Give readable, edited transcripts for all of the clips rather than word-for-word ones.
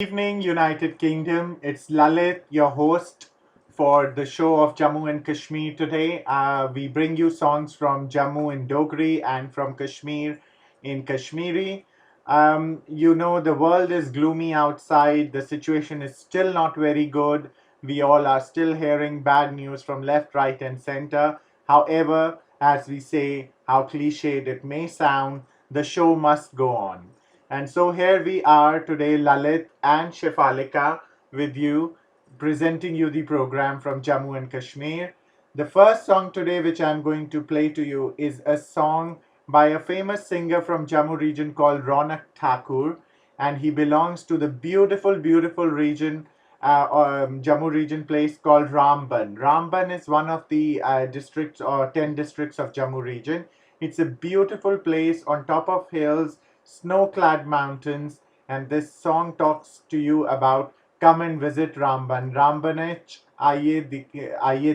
Evening, United Kingdom. It's Lalit, your host for the show of Jammu and Kashmir today. We bring you songs from Jammu in Dogri and from Kashmir in Kashmiri. The world is gloomy outside. The situation is still not very good. We all are still hearing bad news from left, right, and center. However, as we say, how cliched it may sound, the show must go on. And so here we are today, Lalit and Shefalika, with you, presenting you the program from Jammu and Kashmir. The first song today, which I'm going to play to you, is a song by a famous singer from Jammu region called Ronak Thakur, and he belongs to the beautiful, beautiful region, Jammu region place called Ramban. Ramban is one of the districts or 10 districts of Jammu region. It's a beautiful place on top of hills, snow-clad mountains, and this song talks to you about come and visit Ramban. Ramban आइए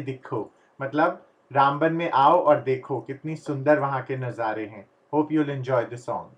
दिखो, मतलब रामबन में आओ और देखो कितनी सुंदर वहां के नज़ारे हैं. Hope you'll enjoy the song.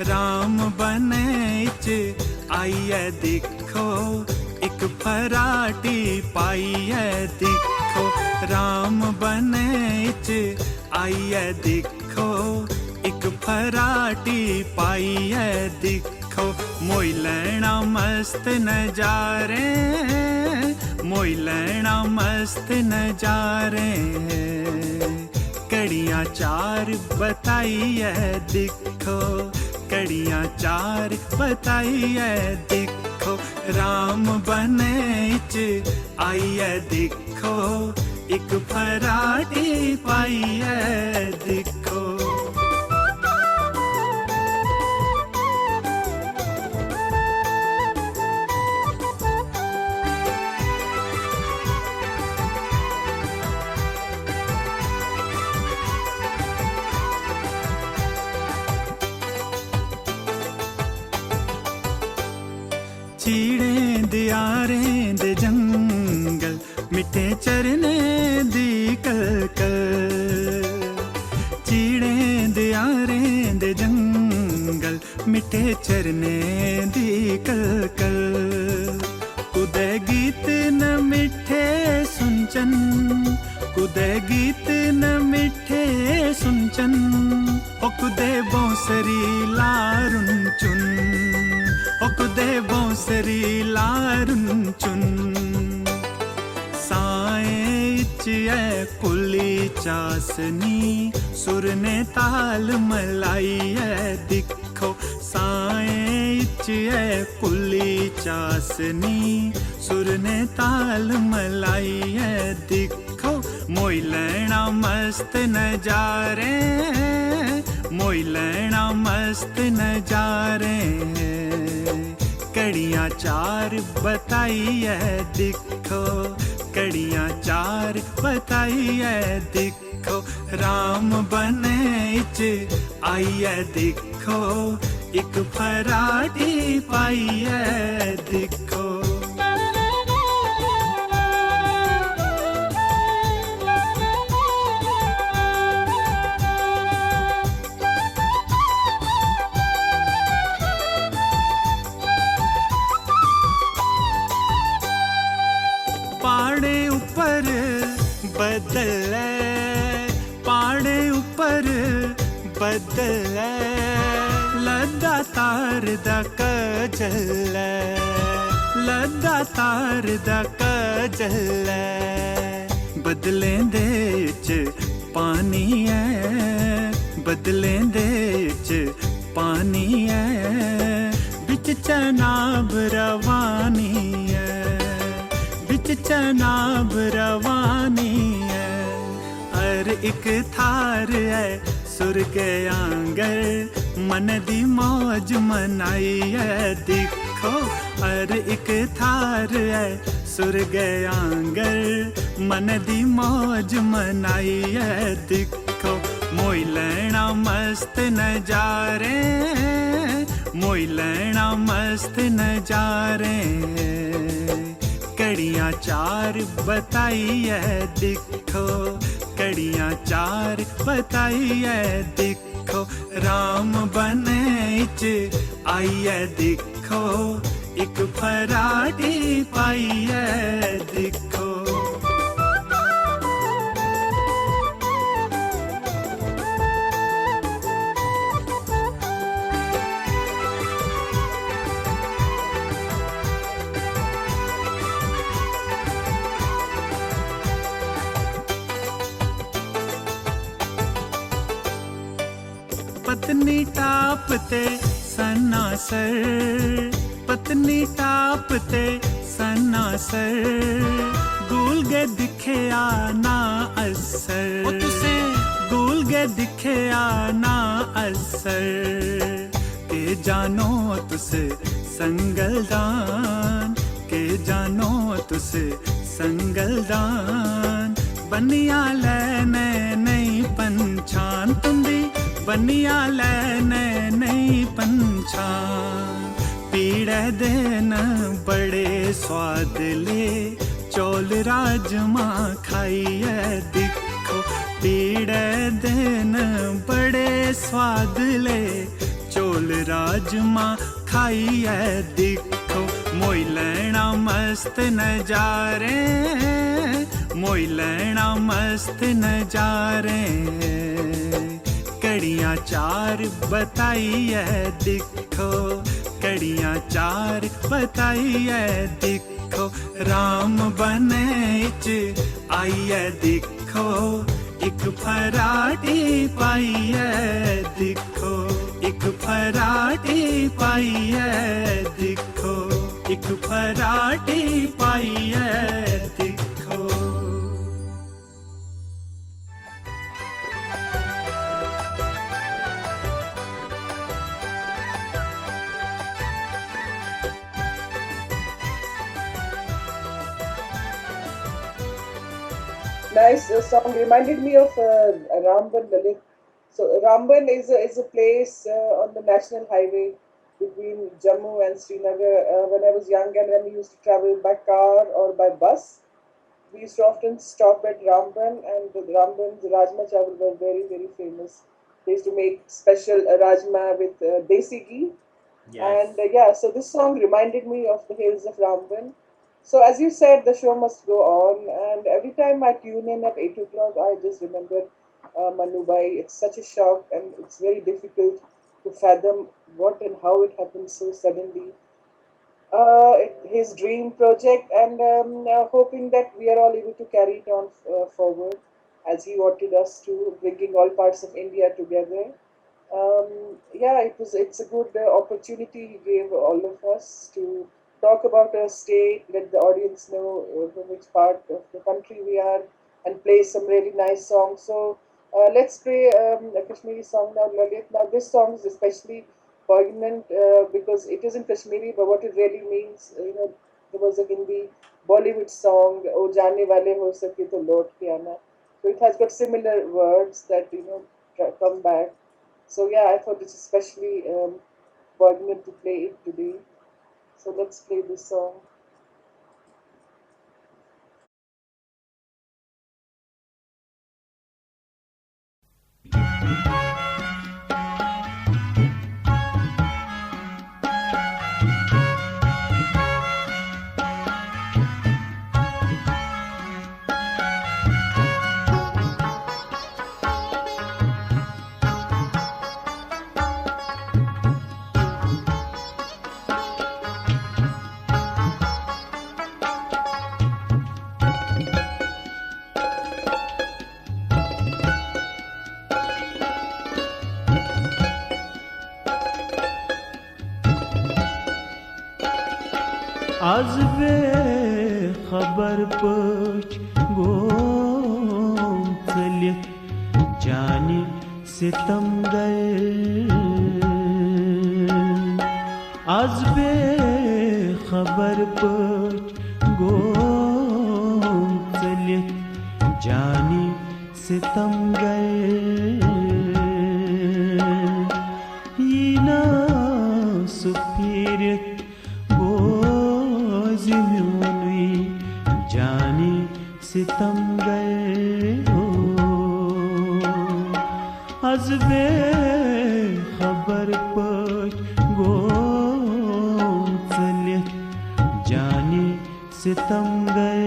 Ram बने च आइए दिखो एक फराटी पाइए दिखो राम बने च आइए दिखो एक फराटी पाइए दिखो मोई लैना मस्त नजारे मोई लैना मस्त नजारे कड़ियाँ चार बताइए दिखो कड़ियाँ चार बताइए दिखो राम बने च आइए दिखो एक फराटी पाइए दिखो चीड़े दियारे दे जंगल मिठे चरने दी कलकल चीड़े दियारे दे जंगल मिठे चरने दी कलकल कुदे गीत न मिठे सुनचन कुदे गीत न मिठे सुनचन ओ कुदे बौसरी लारुन चुन ओकुदे बौसरी लारुन चुन साए चिए कुली चासनी सुरने ताल मलाइए दिखो साए चिए कुली चासनी सुरने ताल मलाइए दिखो मोई लैना मस्त नजारे मोई लैना मस्त नजारे कड़ियाँ चार बताइए दिखो कड़ियाँ चार बताइए दिखो राम बने च आइए दिखो एक फराटी पाइए दिखो पाड़े ऊपर बदल पाड़े ऊपर बदल लद्दा तार दा कजल लद्दा तार दा कजल बदलें दे च पानी है बदलें दे च पानी है बिच चनाब रवानी है बिच चनाब रवानी है हर एक थार है सुर के आंगर मन दी मौज मनाइए दिखो हर एक थार है सुर्ग आंगर मन दी मौज मनाइए दिखो मोई लैना मस्त नजारे मोई लैना मस्त नजारे कड़ियाँ चार बताइए दिखो कड़ियाँ चार बताइए दिखो राम बने आइए दिखो एक फराटी पाइए दिखो पत्नी टापते सन्नासर पत्नी टापते सन्नासर गूल गे दिखे आना असर तुसे गूल गे दिखे आना असर के जानो तुसे संगलदान के जानो तुसे संगलदान बनिया लेने नहीं पंछान तुम भी बनिया लेने नहीं पंछान पीड़े दिन बड़े स्वाद ले चौल राजमा खाइए दिखो पीड़े दिन बड़े स्वाद ले चौल राजमा खाइए दिखो मोई लैना मस्त नजारे मोई लैना मस्त नजारे कड़ियाँ चार बताइए दिखो कड़ियाँ चार बताइए दिखो राम बने आइए दिखो एक फराटी पाइए दिखो एक फराटी पाइए दिखो एक फराटी पाइए दिखो Nice song. Reminded me of Ramban Lalit. So Ramban is a place on the national highway between Jammu and Srinagar. When I was young and when we used to travel by car or by bus, we used to often stop at Ramban, and the Ramban's Rajma Chawal were very, very famous. They used to make special Rajma with desi ghee. Yes. And so this song reminded me of the hills of Ramban. So as you said, the show must go on, and every time I tune in at 8 o'clock, I just remember Manu Bhai. It's such a shock, and it's very difficult to fathom what and how it happened so suddenly. His dream project, and hoping that we are all able to carry it on forward as he wanted us to, bringing all parts of India together. It's a good opportunity he gave all of us to talk about our state, let the audience know from which part of the country we are, and play some really nice songs. So let's play a Kashmiri song now, Lalit. Now this song is especially poignant because it isn't Kashmiri, but what it really means, there was a Hindi Bollywood song, "O Jaane Wale Ho Sake To Laut Ke Aana." So it has got similar words that come back. So yeah, I thought it's especially poignant to play it today. So let's play this song. Az be xabar poch gom tsalit jani sitamgar Az bexabar pach gom tsalit jani sitamgar yina supirit bozimyonui jani sitamgar az bexabar pach gom tsalit jani sitamgar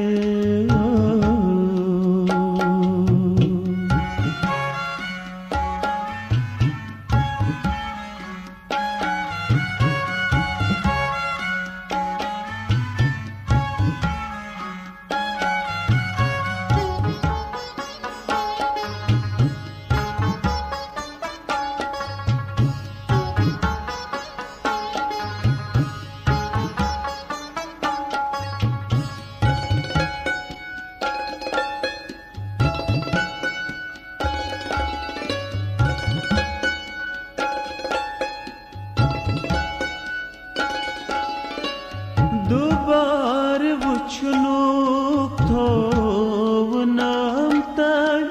Dubar vuçluk tovnam tay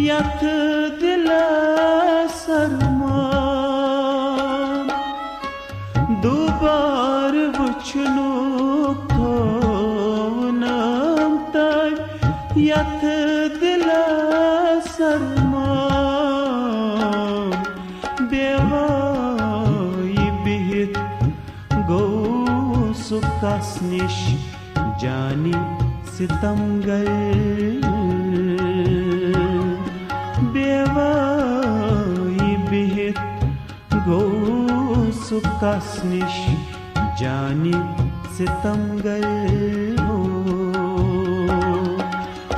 yat dila sarman Dubar vuçluk tovnam tay yat dila sarman Devai bihit go Sukasnish jani sitamgar Devai bihit go sukasnish jani sitamgar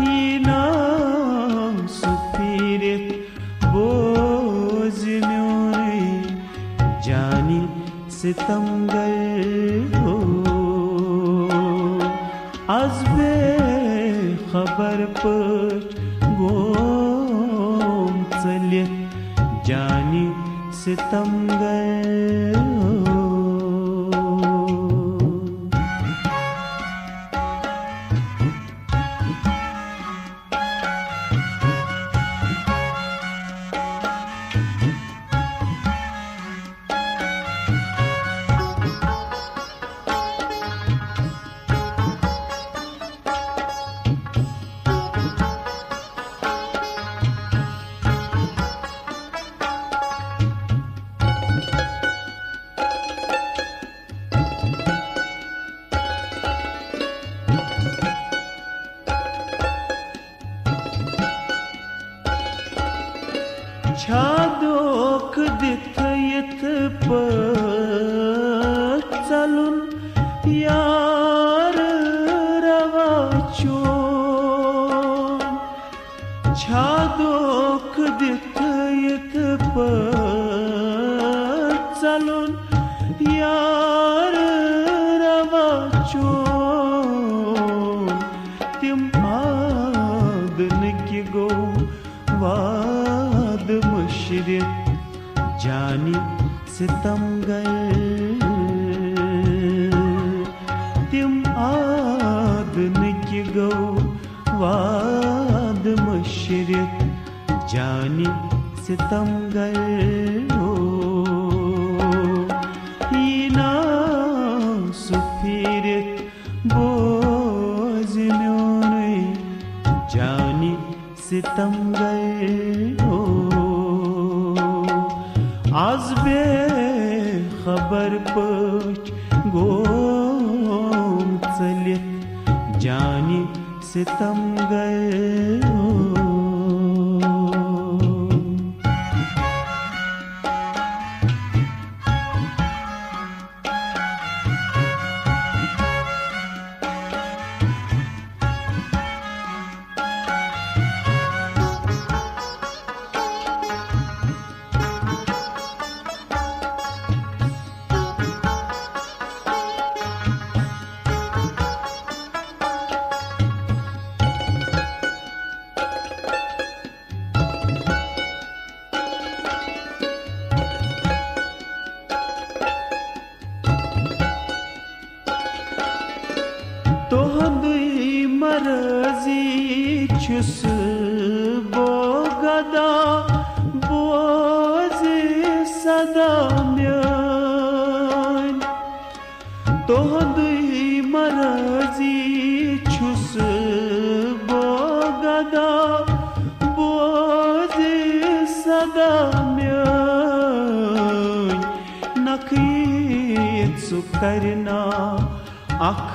Inam supirit bozimyoni jani sitamgar Az bexabar pach gom tsalit jani sitamgar Chadok dithayit patsalun yar ravachon Chadok dithayit patsalun yar ravachon Tim adn ki go वाद मुशरिक जानी सितमगर तिम आदन की गो वाद मुशरिक जानी सितमगर इना सुफिरित बोझम्योने जानी sitamgar Az bexabar pach gom tsalit jani sitamgar मरजी छुस बो गदा बोझ सदा म्यान तोहदुई मरजी छुस बो गदा बोझ सदा म्यान नखीत सुकरना अख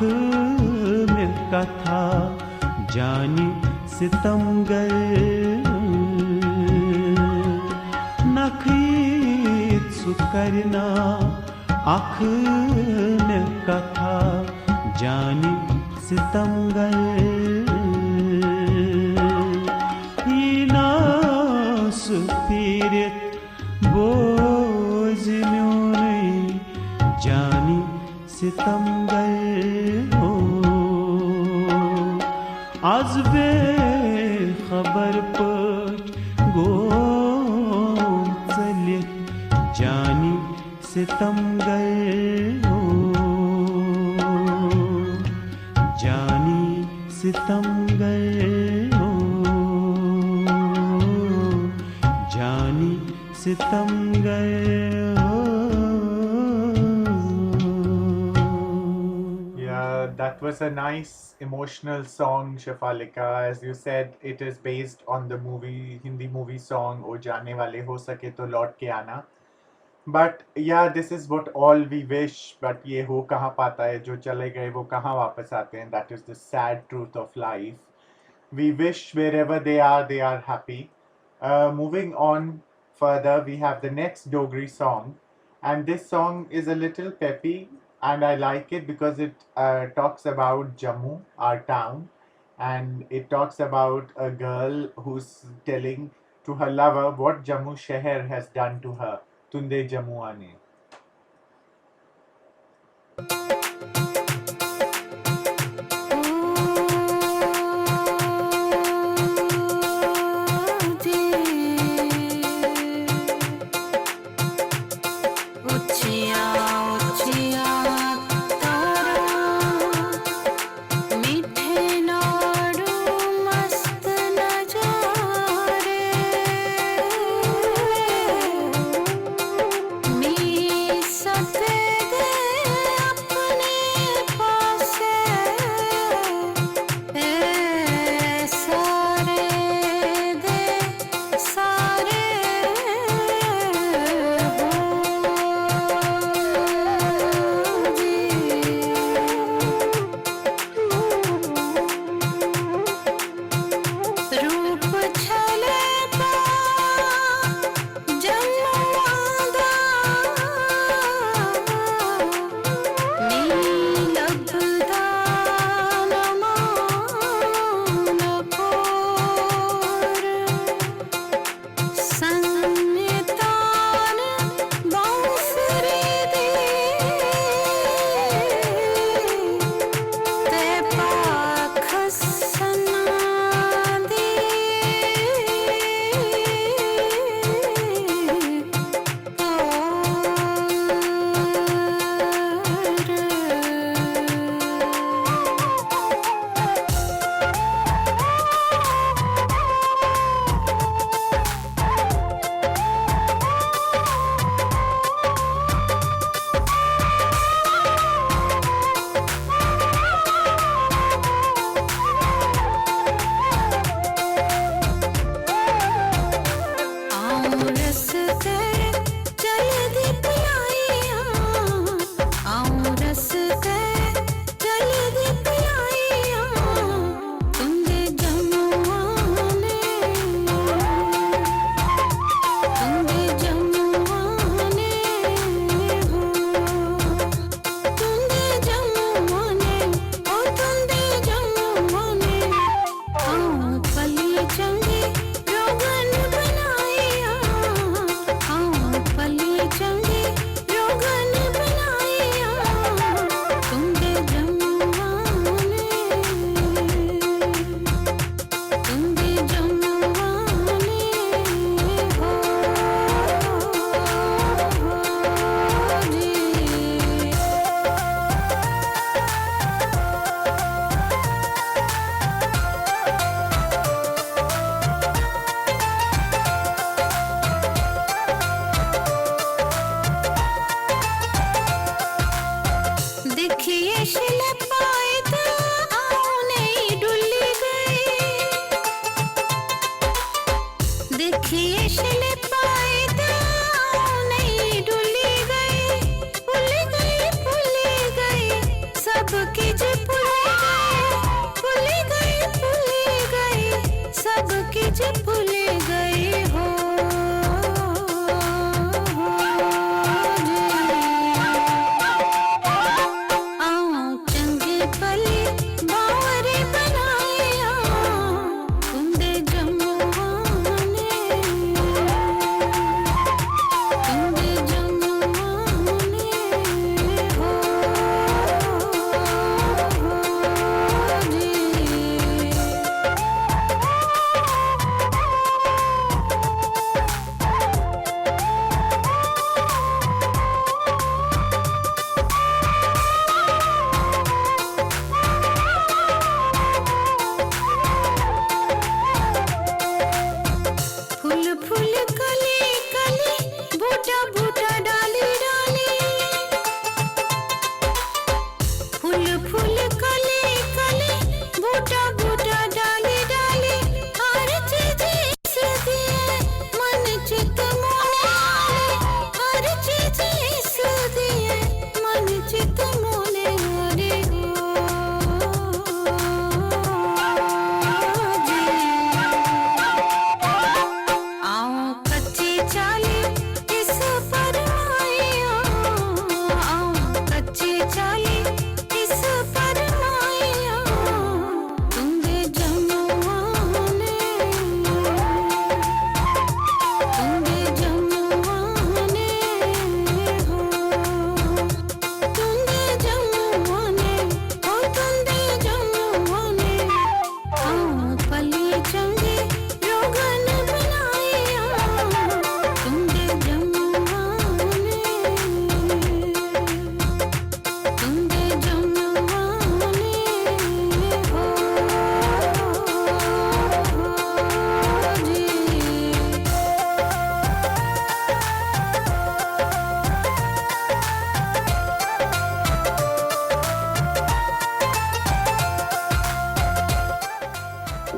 में कथा जानी सितमगर नखीत सुकरना अख में कथा जानी सितमगर हीना सुपीरित बोझ म्योने जानी सितमगर हो आज बे खबर पर गोम चलित जानी सितमगर हो जानी सितमगर हो जानी सितमगर हो. That was a nice emotional song, Shafalika. As you said, it is based on the Hindi movie song O Jaane Wale Ho Sake To Laut Ke Aana. But yeah, this is what all we wish. But ye ho kahan pata hai, jo chale gaye wo kahan wapas aate hain. That is the sad truth of life. We wish wherever they are happy. Moving on further, we have the next Dogri song. And this song is a little peppy. And I like it because it talks about Jammu, our town, and it talks about a girl who's telling to her lover what Jammu Sheher has done to her. Tunde Jammu aane. me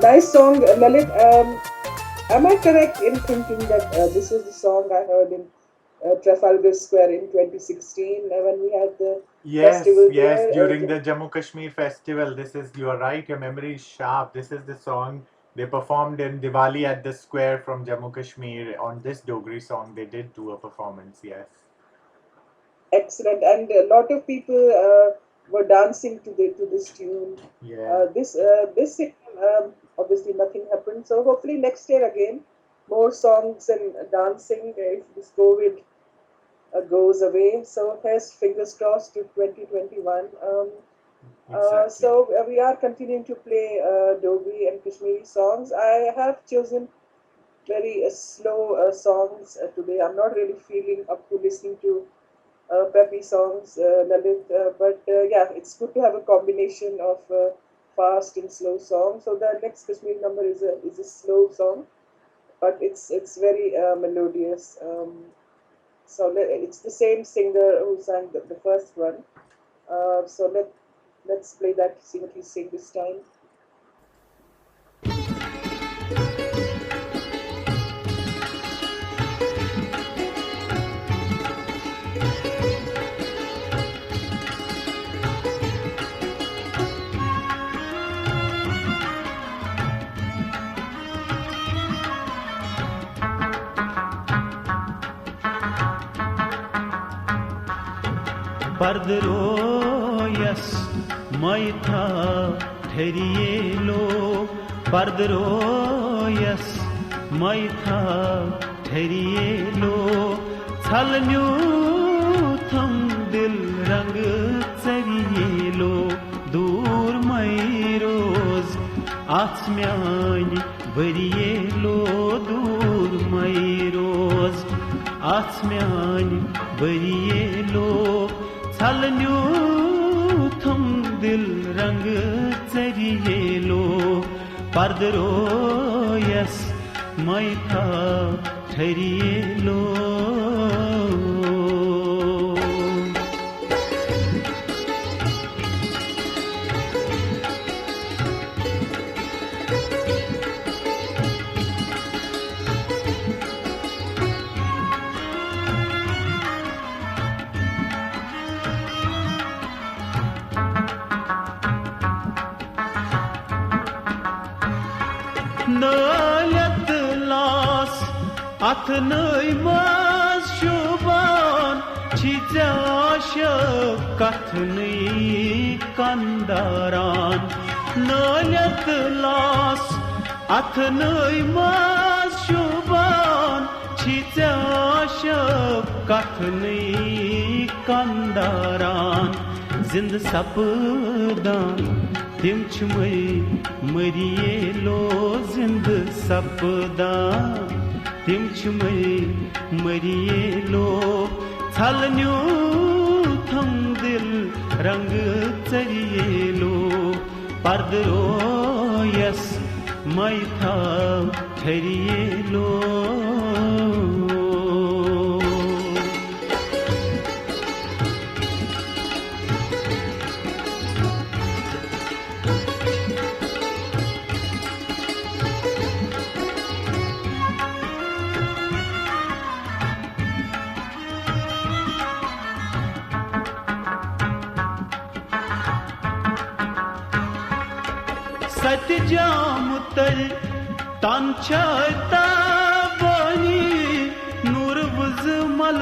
Nice song, Lalit. Am I correct in thinking that this was the song I heard in Trafalgar Square in 2016 when we had the Yes, festival yes, there? during the Jammu Kashmir festival. This is, you are right, your memory is sharp. This is the song they performed in Diwali at the square from Jammu Kashmir. On this Dogri song, they did do a performance, yes. Excellent, and a lot of people were dancing to this tune. Yeah. This year, obviously nothing happened. So hopefully next year again, more songs and dancing if this COVID goes away. So here's fingers crossed to 2021. Exactly. We are continuing to play Dogri and Kashmiri songs. I have chosen very slow songs today. I'm not really feeling up to listening to peppy songs, Lalit. But yeah, it's good to have a combination of fast and slow songs. So the next Kashmiri number is a slow song, but it's very melodious. It's the same singer who sang the first one. Let's play that. See what he's saying this time. पर्दरोयस मैथा ठहरिए लो पर्दरोयस मैथा ठहरिए लो छलन्यू थम दिल रंग चरिए लो दूर मै रोज आत्म्यान भरिए लो दूर मै रोज आत्म्यान भरिए लो छलन्यू थम दिल रंग चरिए लो पर्दरोयस मैथा ठहरिए लो Nölet las atnıy maz şuban çicaşı katnıy kandaran Nölet las atnıy maz şuban çicaşı katnıy kandaran Zind sapdan Tim çmay mariye lo zind sapda Tim çmay mariye lo Thalnyu tham dil rang chariye lo Pardroyas maitha thariye lo Satjam tar tanchata bani nur vuzmal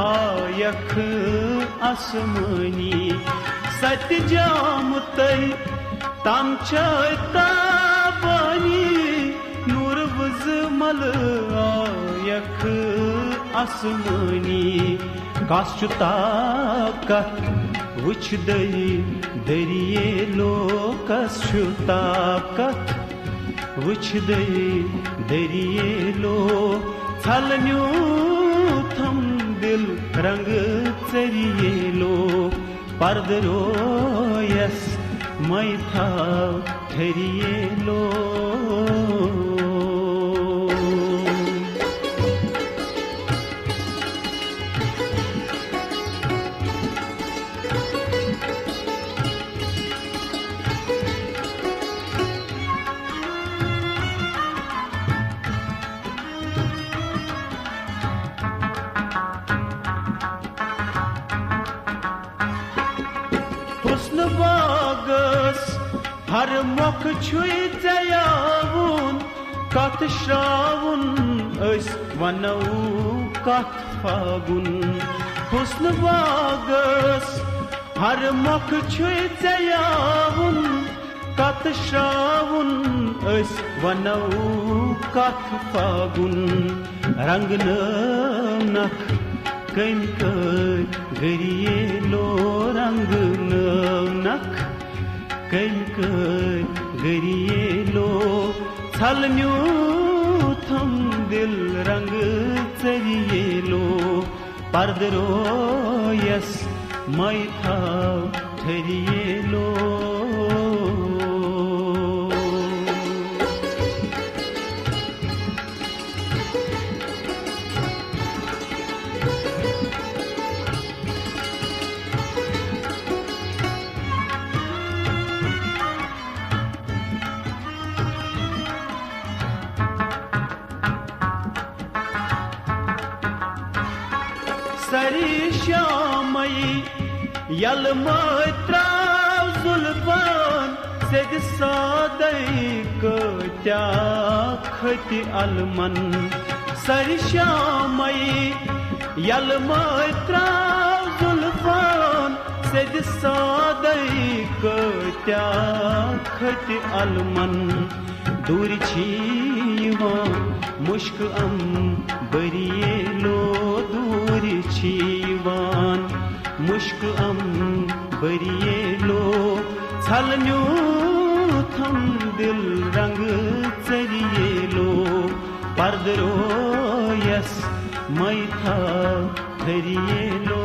ayak asmani Satjam tar tanchata bani nur vuzmal ayak asmani kaschuta kat Which dariye lo kashuta Which dariye lo Thalnyu tham dil rang chariye lo Pardroyas maitha thariye lo हुस्न बागस हर मोख छुई जयावुन कथ श्रावुन अस वनौ कथ फागुन हुस्न बागस हर मोख छुई जयावुन कथ श्रावुन अस वनौ कथ फागुन रंग नख कम गरिए लो रंग नख कम गरिए लो छलन्यू थम दिल रंग चरिए लो पर्दरो यस मै था ठरिए लो सरी श्यामई यल मैत्राव जुल्फान सेद सादई कत्या खति अलमन सरी श्यामई यल मैत्राव जुल्फान सेद सादई कत्या खति अलमन दूर छीवा मुश्क बरिए लो दूर छीवान मुश्क बरिए लो छलन्यू थम दिल रंग चरिए लो पर्दरो यस मै था ठरिए लो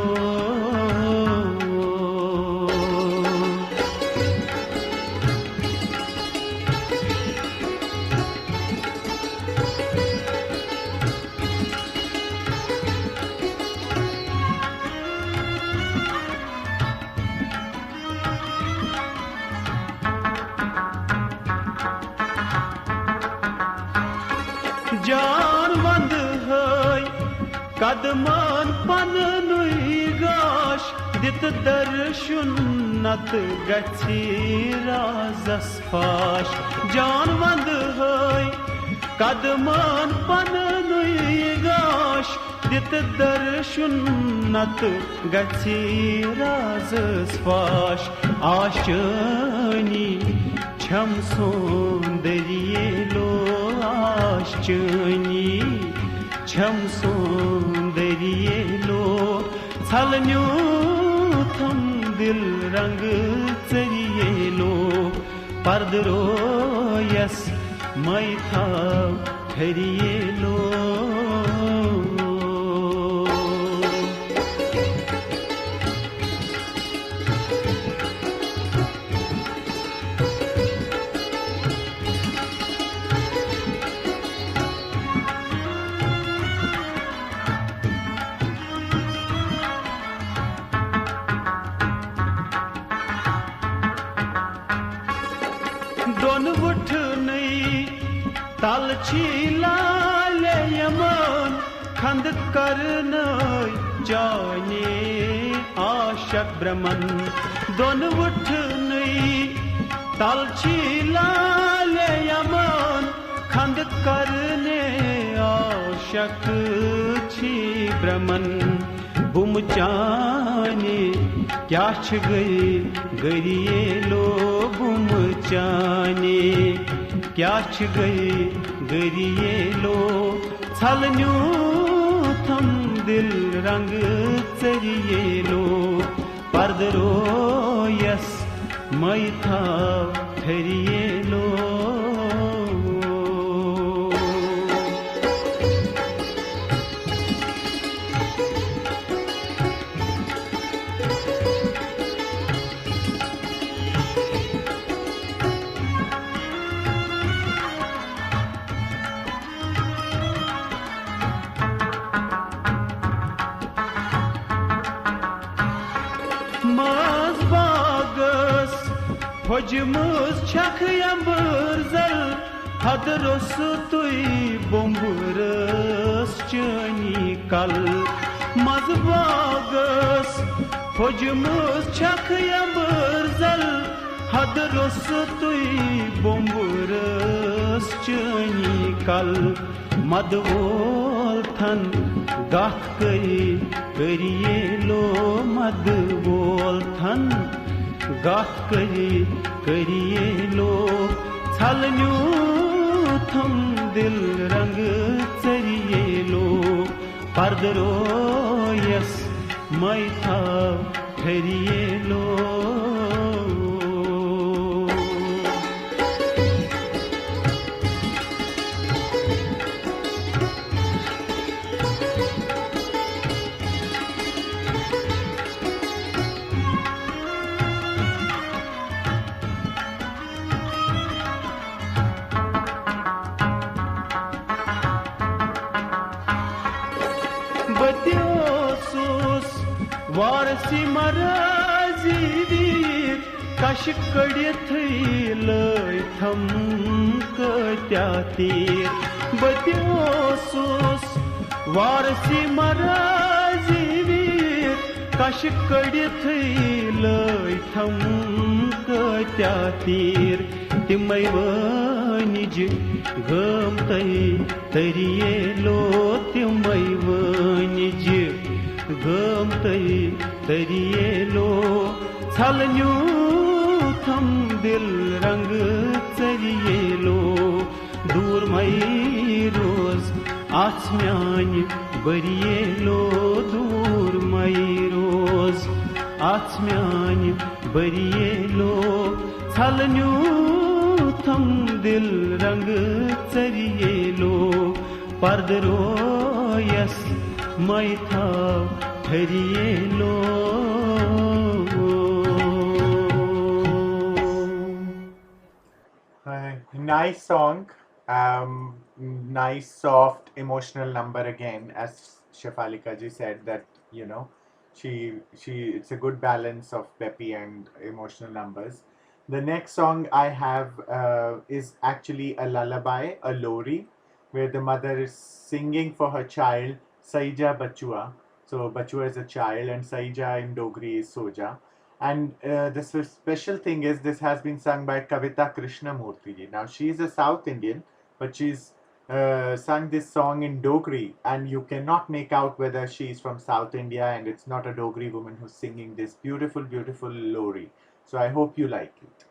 जान वंद है कदमान पन नुई गाश दित दर्शन नत गछि राजस फाश जान वंद है कदमान पन नुई गाश दित दर्शन नत गछि राजस फाश आशनी छम सौंदर्य लो आश्चनी छम सौंदर्य लो छलन्यू थम दिल रंग चरिए लो पर्दरो यस मै था ठरिए लो दोन उठ नहीं तल लाले यमन खंद करन जाने आशक ब्रह्मन दोन उठ नहीं तल लाले यमन खंद करने आशक छी ब्रह्मन बुम चाने क्या गई गरिए लो बुम चाने क्या गई गरिए लो छलन्यू थम दिल रंग चरिए लो पर्दरो यस मै था ठरिए लो Hocumuz çakıyambırzel Hadros tuy bombırız çani kal Mazbagas Hocumuz çakıya bırzel Hadros tuy bomburus çöni kal Madvol than gat kari Kariyelo madvol than gat kari Kariyelo Chalnyu tham dil rang chariyelo Pardaro yes mai thav thariyelo Batyosus varsi marazivir Kaş kadithilay tham katyatir Batyosus varsi marazivir Kaş kadithilay tham katyatir Timay vanij gam tay tariyelo Timay vanij gam tay tariyelo Chalnyu tham dil rang chariyelo Dur mai roz achmyan bariyelo Dur mai roz achmyan bariyelo Chalnyu tham dil rang chariyelo Pardaro yes mai thav thariyelo Nice song, nice soft emotional number again, as Shefalika ji said that she it's a good balance of peppy and emotional numbers. The next song I have is actually a lullaby, a lori, where the mother is singing for her child Saija Bachua. So Bachua is a child and Saija in Dogri is Soja. And the special thing is this has been sung by Kavita Krishnamurthy ji. Now she is a South Indian, but she's sung this song in Dogri, and you cannot make out whether she is from South India, and it's not a Dogri woman who's singing this beautiful, beautiful lori. So I hope you like it.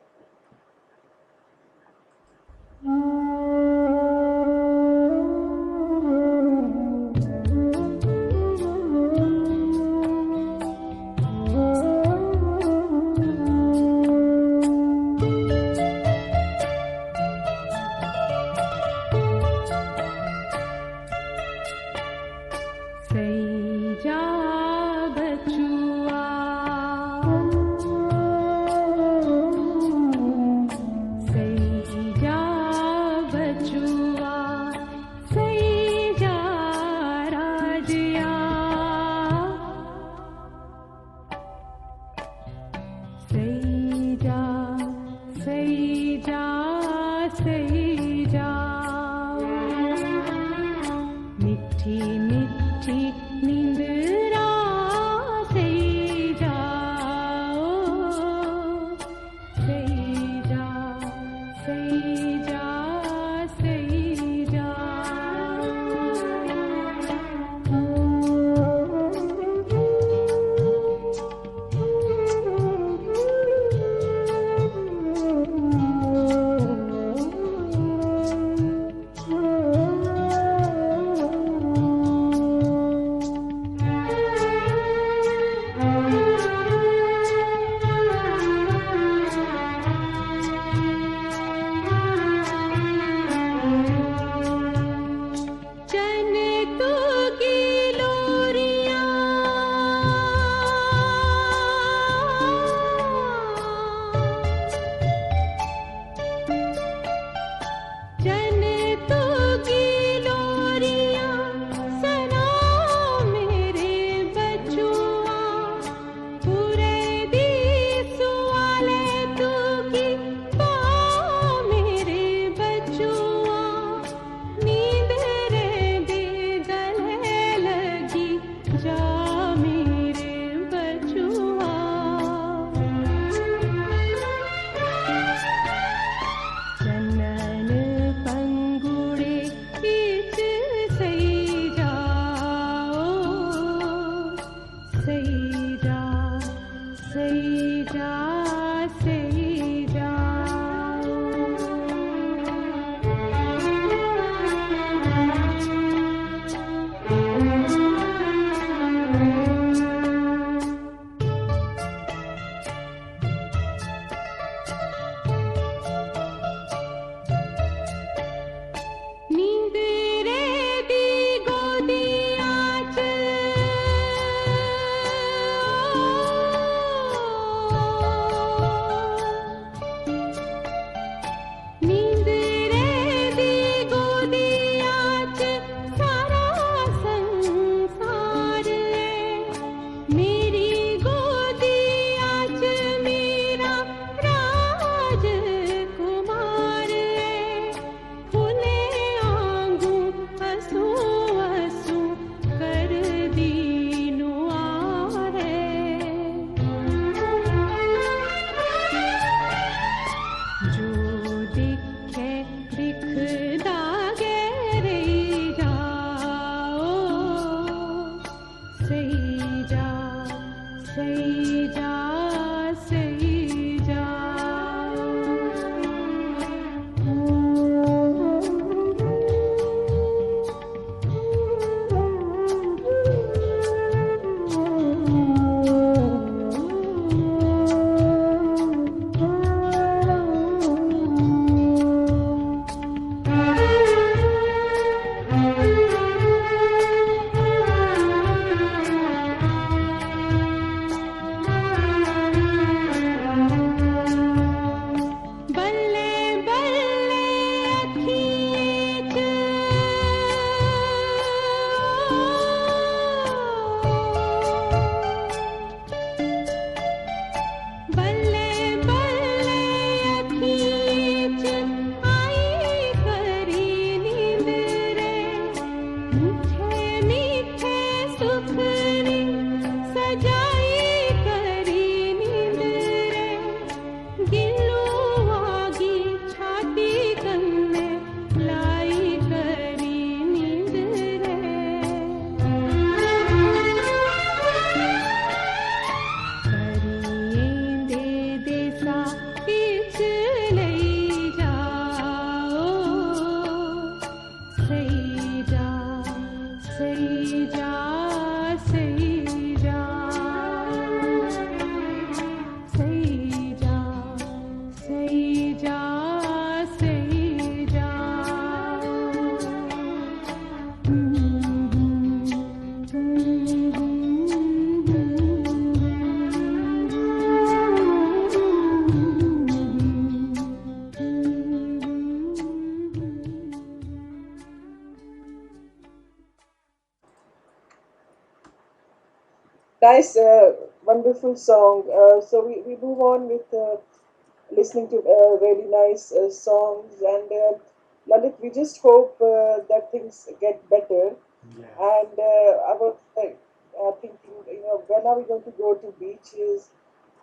Nice, wonderful song. So we move on with listening to really nice songs. And Lalit, we just hope that things get better. Yeah. And I was thinking, when are we going to go to beaches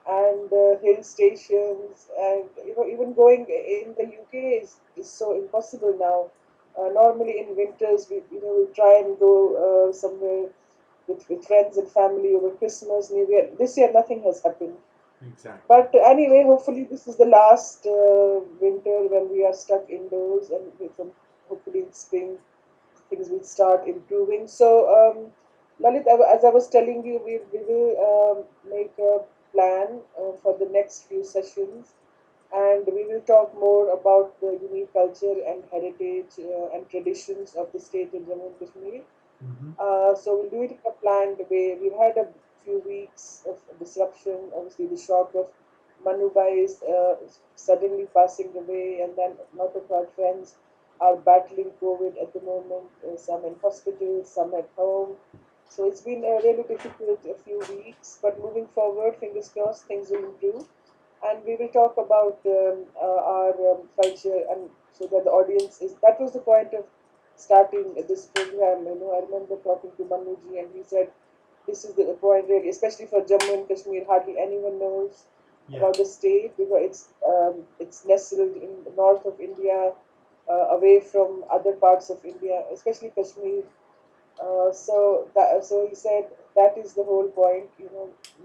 and hill stations? And even going in the UK is so impossible now. Normally in winters, we try and go somewhere with friends and family over Christmas, New Year. This year, nothing has happened. Exactly. But anyway, hopefully this is the last winter when we are stuck indoors, and hopefully in spring things will start improving. So, Lalit, as I was telling you, we will make a plan for the next few sessions, and we will talk more about the unique culture and heritage and traditions of the state of Jammu and Kashmir. Mm-hmm. So we'll do it in a planned way. We've had a few weeks of disruption. Obviously, the shock of Manubai is suddenly passing away, and then a lot of our friends are battling COVID at the moment. Some in hospitals, some at home. So it's been a really difficult a few weeks. But moving forward, fingers crossed, things will improve, and we will talk about our culture, and so that the audience is. That was the point of starting this program. I remember talking to Manuji, and he said this is the point really, especially for Jammu and Kashmir. Hardly anyone knows Yeah. about the state because it's nestled in the north of India, away from other parts of India, especially Kashmir. So he said that is the whole point.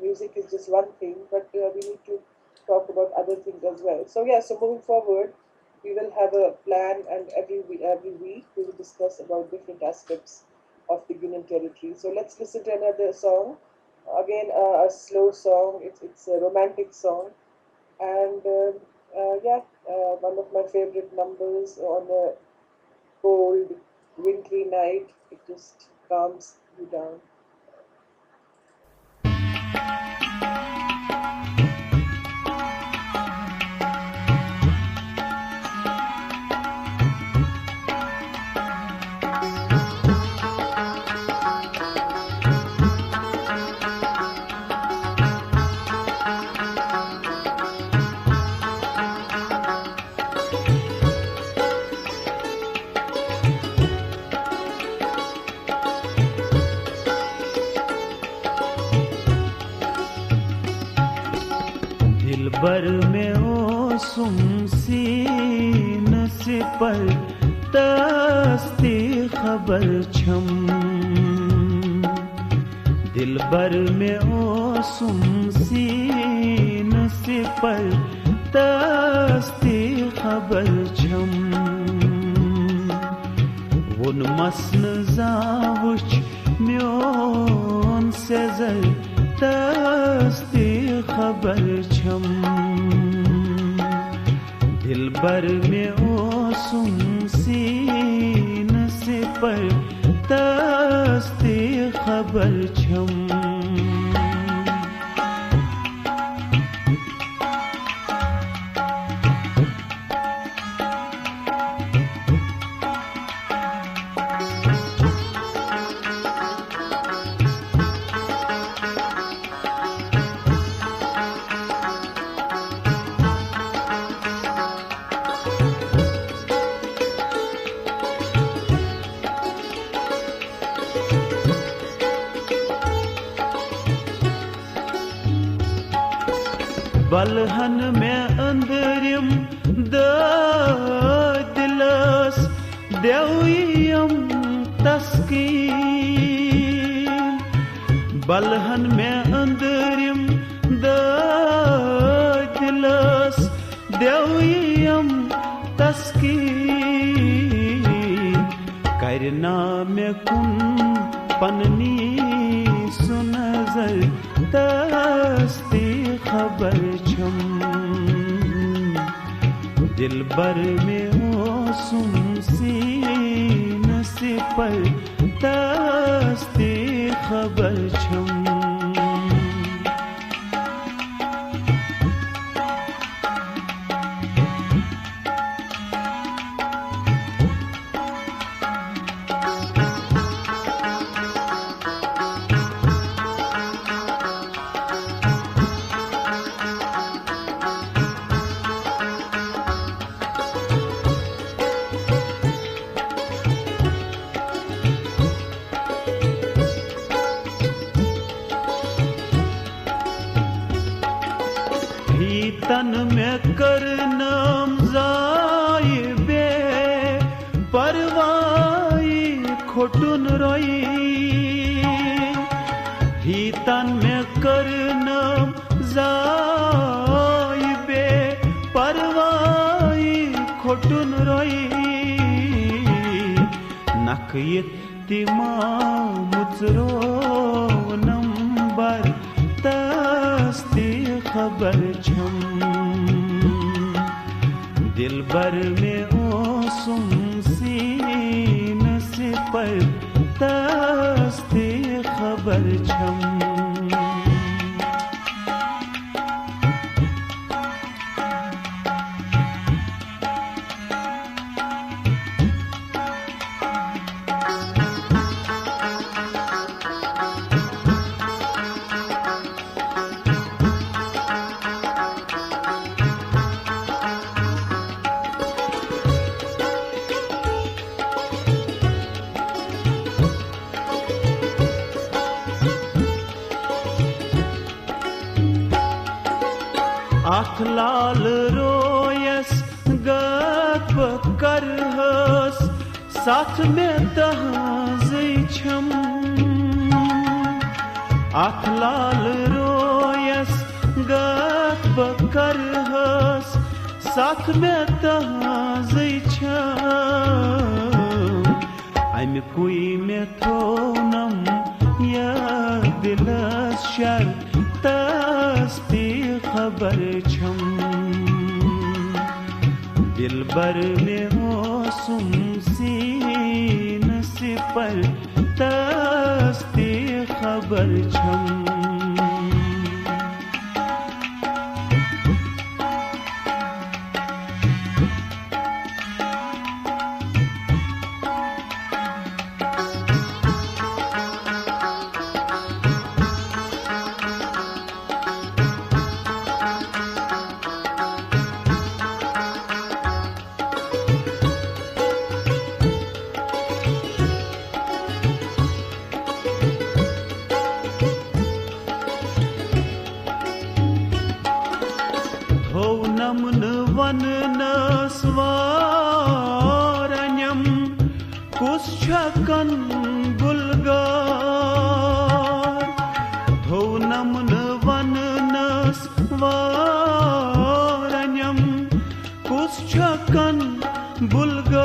Music is just one thing, but we need to talk about other things as well. So yeah, so moving forward, we will have a plan, and every week we will discuss about different aspects of the Union Territory. So let's listen to another song. Again, a slow song. It's a romantic song, and yeah, one of my favorite numbers on a cold, wintry night. It just calms you down. दिलबर में ओ सुमसीन से पर तस्ती खबर छम दिलबर में ओ सुमसीन से पर तस्ती खबर छम वुन मसन जावुच म्योन सेजर तस्ती खबर छम दिलबर में ओ सुमसीन से पर तस्ती खबर छम बलहन में अंदरिम दिलस देवयम तस्कीन बलहन में अंदरिम दिलस देवयम तस्कीन करना में कुन पन्नी सुनजर तस्ती खबर छम दिलबर में ओ सुमसीन से पर तस्ती खबर छम में करनम जाय बे परवाई खोटुन रोई हितन में करनम जाय बे परवाई खोटुन रोई नखयत तिमा मुचरो नंबर तस्ती खबर छम दिल भर में ओ सुमसीन से पर तस्ती खबर छम आख लाल रोयस गत करहस साथ में तहाज़ छम आख लाल रोयस गत करहस साथ में तहाज़ छम अम कुई में थोनम या दिलस शर तस्ती खबर छम दिल भर में हो सुमसीन से पर तस्ती खबर छम नमन वन नस्वारण्यम कुशकन बुलगार धो नमन वन नस्वारण्यम कुशकन बुलगार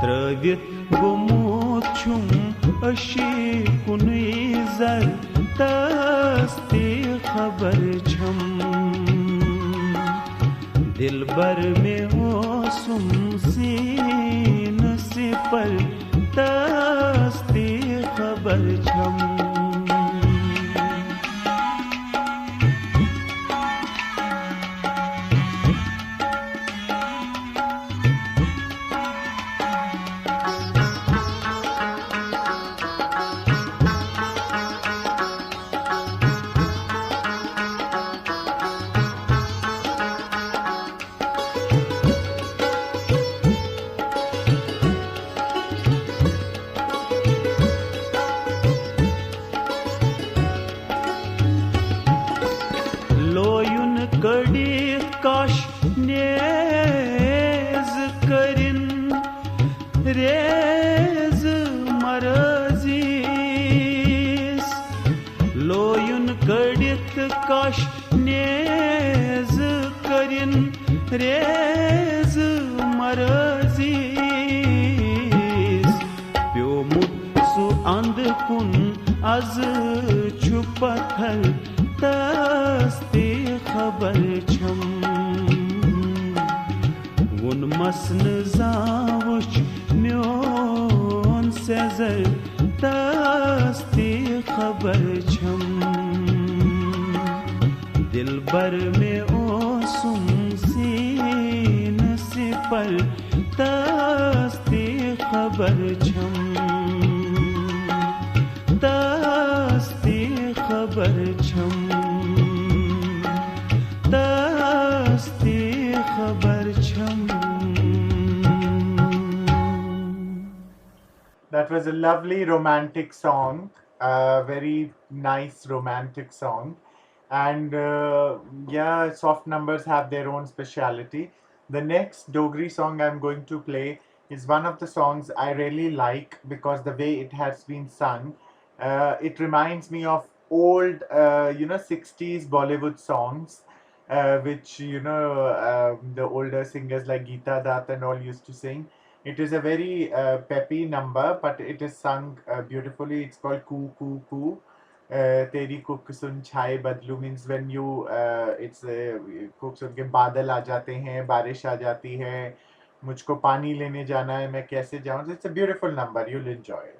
त्रवित गुमोत छुम अशी कुनी जर तस्ती खबर छम दिल भर में हो सुमसीन से पर तस्ती खबर छम लोयुन कड़ी काश नेज करिन रेज मरजीस लोयुन कड़ित काश नेज करिन रेज मरजीस प्योमुत सु अंध कुन az छुपथल तस्ती खबर छम वुन मसन जावुच म्योन सेजर तस्ती खबर छम दिल भर में ओ सुमसीन से पर तस्ती खबर छम तस्ती खबर छम तस्ती खबर छम. That was a lovely romantic song, a very nice romantic song. and yeah, soft numbers have their own speciality. The next Dogri song I'm going to play is one of the songs I really like because the way it has been sung, it reminds me of old, 60s Bollywood songs, which, the older singers like Geeta Dutt and all used to sing. It is a very peppy number, but it is sung beautifully. It's called Coo Coo Coo. तेरी कुक सुन छाए बदलू means when you it's कुक सुन के बादल आ जाते हैं, बारिश आ जाती है, मुझको पानी लेने जाना है, मैं कैसे जाऊं. It's a beautiful number, you'll enjoy it.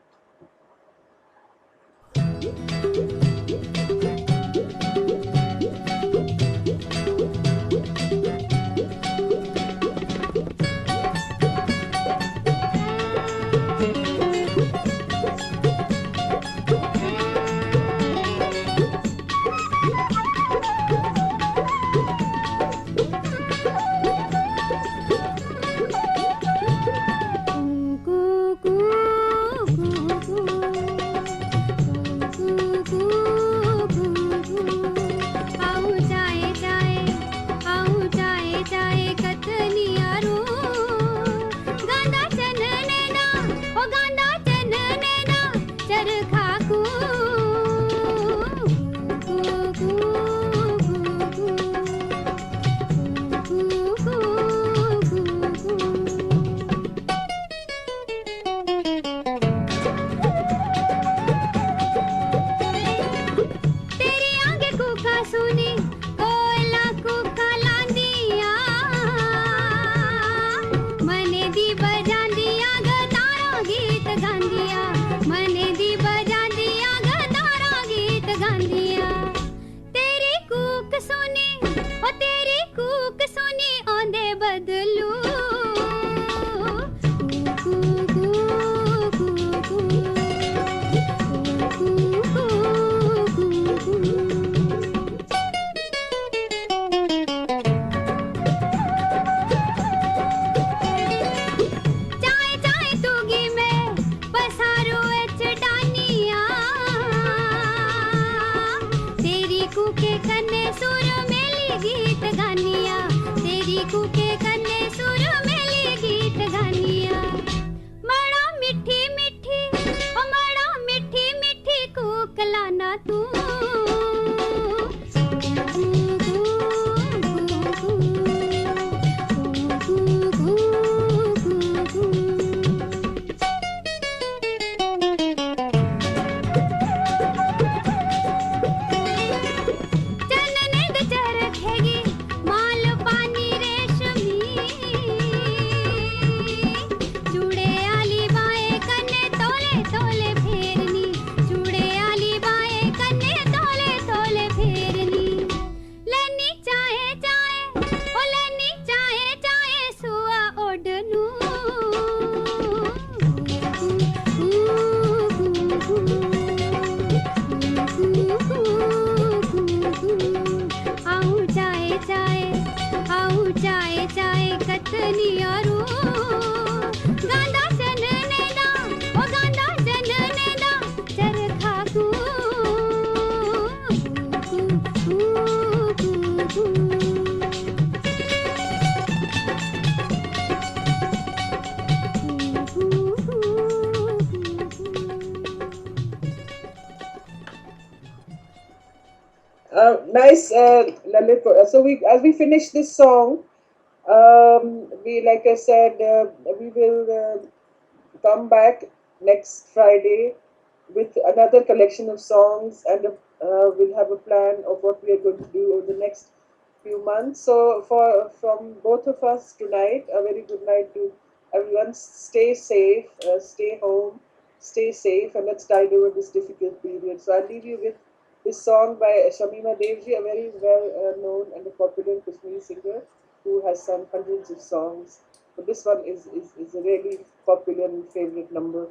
Nice, Lalit. So as we finish this song, like I said, we will come back next Friday with another collection of songs, and we'll have a plan of what we are going to do over the next few months. So from both of us tonight, a very good night to everyone. Stay safe, stay home, stay safe, and let's tide over this difficult period. So I'll leave you with this song by Shamima Devji, a very well known and a popular Kashmiri singer who has sung hundreds of songs. But this one is a really popular and favorite number.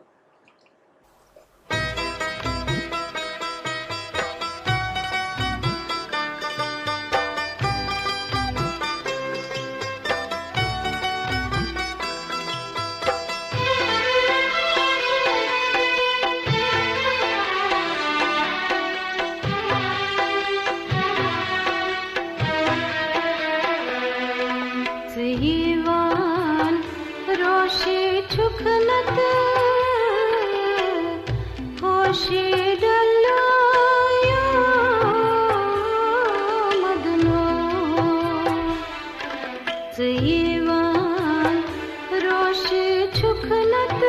छुखनत होशे डलाया मदनो ज़ईवान रोशे छुखनत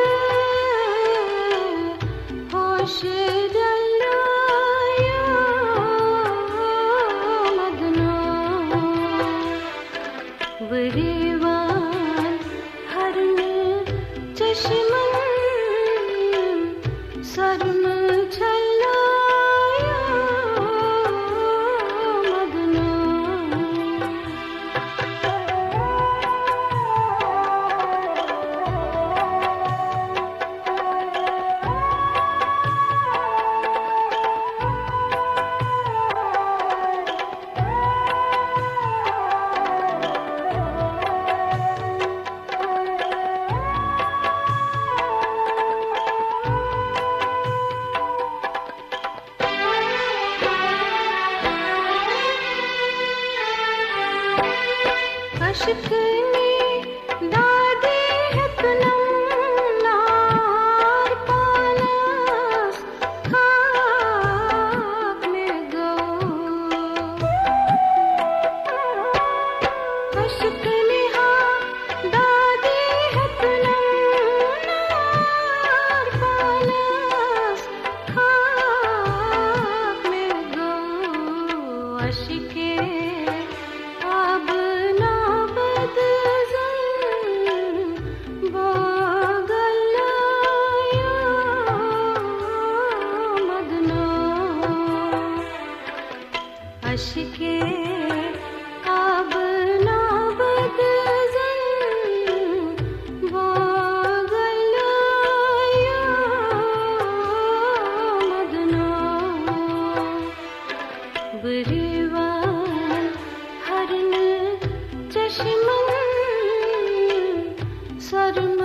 होशे डलाया मदनो वरीवान हरन चश्मन सरम छलाया मदनो अश्क में दादे है तनम नार पालस खाक में गो अश्क में हाँ दादे है तनम नार पालस खाक में गो अश्के अब अश्के अब ना बदज़न वो गलाया मदनो बरीवान हरन चश्मन सरम